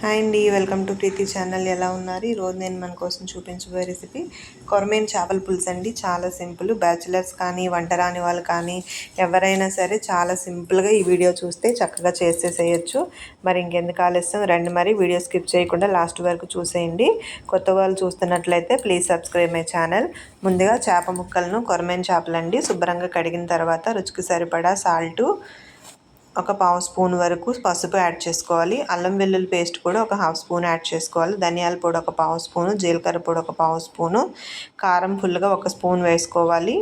Hi అండి, welcome to Preethi channel. ఎలా ఉన్నారు? ఈరోజు నేను మన కోసం చూపించబోయే రెసిపీ కొరమేను చేపల పులుసు అండి. చాలా సింపుల్. బ్యాచిలర్స్ కానీ వంట రాని వాళ్ళు కానీ ఎవరైనా సరే చాలా సింపుల్గా ఈ వీడియో చూస్తే చక్కగా చేసేసేయచ్చు. మరి ఇంకెందుకు ఆలస్యం, రండి మరి వీడియో స్కిప్ చేయకుండా లాస్ట్ వరకు చూసేయండి. కొత్త వాళ్ళు చూస్తున్నట్లయితే ప్లీజ్ సబ్స్క్రైబ్ మై ఛానల్. ముందుగా చేప ముక్కలను, కొరమేను చేపలండి, శుభ్రంగా కడిగిన తర్వాత రుచికి సరిపడా సాల్టు, ఒక పావు స్పూన్ వరకు పసుపు యాడ్ చేసుకోవాలి. అల్లం వెల్లుల్లి పేస్ట్ కూడా ఒక హాఫ్ స్పూన్ యాడ్ చేసుకోవాలి. ధనియాల పొడి ఒక పావు స్పూను, జీలకర్ర పొడి ఒక పావు స్పూను, కారం ఫుల్గా ఒక స్పూన్ వేసుకోవాలి.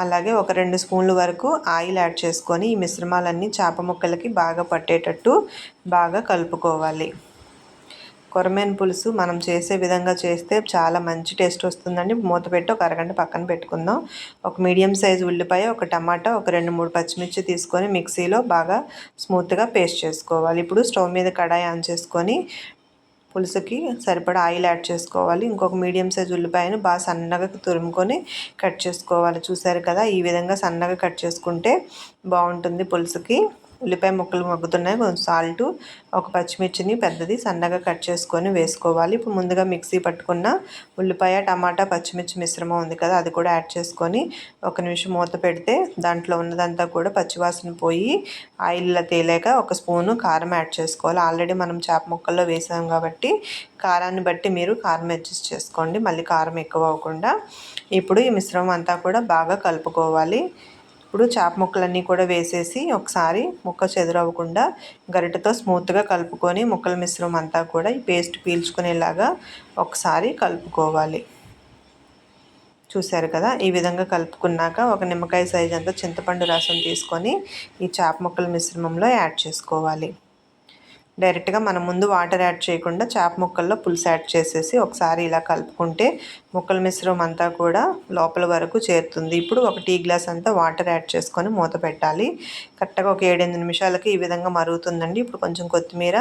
అలాగే ఒక 2 స్పూన్ల వరకు ఆయిల్ యాడ్ చేసుకొని ఈ మిశ్రమాలన్నీ చేప ముక్కలకి బాగా పట్టేటట్టు బాగా కలుపుకోవాలి. కొరమేను పులుసు మనం చేసే విధంగా చేస్తే చాలా మంచి టేస్ట్ వస్తుందండి. మూత పెట్టి ఒక అరగంట పక్కన పెట్టుకుందాం. ఒక మీడియం సైజు ఉల్లిపాయ, ఒక టమాటా, ఒక 2-3 పచ్చిమిర్చి తీసుకొని మిక్సీలో బాగా స్మూత్గా పేస్ట్ చేసుకోవాలి. ఇప్పుడు స్టవ్ మీద కడాయి ఆన్ చేసుకొని పులుసుకి సరిపడా ఆయిల్ యాడ్ చేసుకోవాలి. ఇంకొక మీడియం సైజు ఉల్లిపాయను బాగా సన్నగా తురుముకొని కట్ చేసుకోవాలి. చూసారు కదా, ఈ విధంగా సన్నగా కట్ చేసుకుంటే బాగుంటుంది పులుసుకి. ఉల్లిపాయ ముక్కలు మగ్గుతున్నాయి. కొంచెం సాల్టు, ఒక పచ్చిమిర్చిని పెద్దది సన్నగా కట్ చేసుకొని వేసుకోవాలి. ఇప్పుడు ముందుగా మిక్సీ పట్టుకున్న ఉల్లిపాయ, టమాటా, పచ్చిమిర్చి మిశ్రమం ఉంది కదా, అది కూడా యాడ్ చేసుకొని ఒక నిమిషం మూత పెడితే దాంట్లో ఉన్నదంతా కూడా పచ్చివాసన పోయి ఆయిల్లో తేలాక ఒక స్పూను కారం యాడ్ చేసుకోవాలి. ఆల్రెడీ మనం చేప ముక్కల్లో వేసాం కాబట్టి కారాన్ని బట్టి మీరు కారం అడ్జస్ట్ చేసుకోండి, మళ్ళీ కారం ఎక్కువ అవ్వకుండా. ఇప్పుడు ఈ మిశ్రమం అంతా కూడా బాగా కలుపుకోవాలి. ఇప్పుడు చేప ముక్కలన్నీ కూడా వేసేసి ఒకసారి ముక్క చెదురవ్వకుండా గరిటెతో స్మూత్గా కలుపుకొని ముక్కల మిశ్రమం అంతా కూడా ఈ పేస్ట్ పీల్చుకునేలాగా ఒకసారి కలుపుకోవాలి. చూశారు కదా, ఈ విధంగా కలుపుకున్నాక ఒక నిమ్మకాయ సైజ్ అంతా చింతపండు రసం తీసుకొని ఈ చేప ముక్కల మిశ్రమంలో యాడ్ చేసుకోవాలి. డైరెక్ట్గా మనం ముందు వాటర్ యాడ్ చేయకుండా చేప ముక్కల్లో పులుసు యాడ్ చేసేసి ఒకసారి ఇలా కలుపుకుంటే ముక్కల మిశ్రమం అంతా కూడా లోపల వరకు చేరుతుంది. ఇప్పుడు ఒక టీ గ్లాస్ అంతా వాటర్ యాడ్ చేసుకొని మూత పెట్టాలి. కరెక్ట్గా ఒక 7-8 నిమిషాలకి ఈ విధంగా మరుగుతుందండి. ఇప్పుడు కొంచెం కొత్తిమీర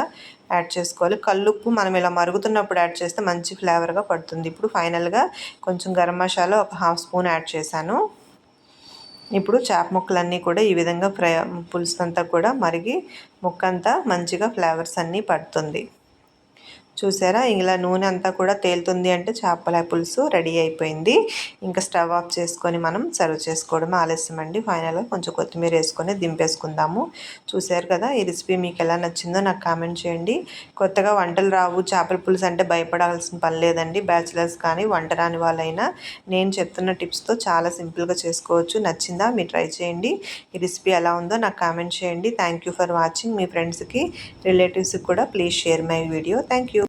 యాడ్ చేసుకోవాలి. కల్లుప్పు మనం ఇలా మరుగుతున్నప్పుడు యాడ్ చేస్తే మంచి ఫ్లేవర్గా పడుతుంది. ఇప్పుడు ఫైనల్గా కొంచెం గరం మసాలా ఒక హాఫ్ స్పూన్ యాడ్ చేశాను. ఇప్పుడు చేప ముక్కలన్నీ కూడా ఈ విధంగా పులుసు అంతా కూడా మరిగి ముక్కంతా మంచిగా ఫ్లేవర్స్ అన్నీ పడుతుంది. చూసారా, ఇలా నూనె అంతా కూడా తేలుతుంది అంటే చేపల పులుసు రెడీ అయిపోయింది. ఇంకా స్టవ్ ఆఫ్ చేసుకొని మనం సర్వ్ చేసుకోవడం ఆలస్యం అండి. ఫైనల్గా కొంచెం కొత్తిమీర వేసుకొని దింపేసుకుందాము. చూసారు కదా, ఈ రెసిపీ మీకు ఎలా నచ్చిందో నాకు కామెంట్ చేయండి. కొత్తగా వంటలు రావు, చేపల పులుసు అంటే భయపడాల్సిన పని లేదండి. బ్యాచిలర్స్ కానీ వంట రాని వాళ్ళైనా నేను చెప్తున్న టిప్స్తో చాలా సింపుల్గా చేసుకోవచ్చు. నచ్చిందా? మీరు ట్రై చేయండి. ఈ రెసిపీ ఎలా ఉందో నాకు కామెంట్ చేయండి. Thank you for watching. మీ ఫ్రెండ్స్కి, రిలేటివ్స్కి కూడా please share my video. Thank you.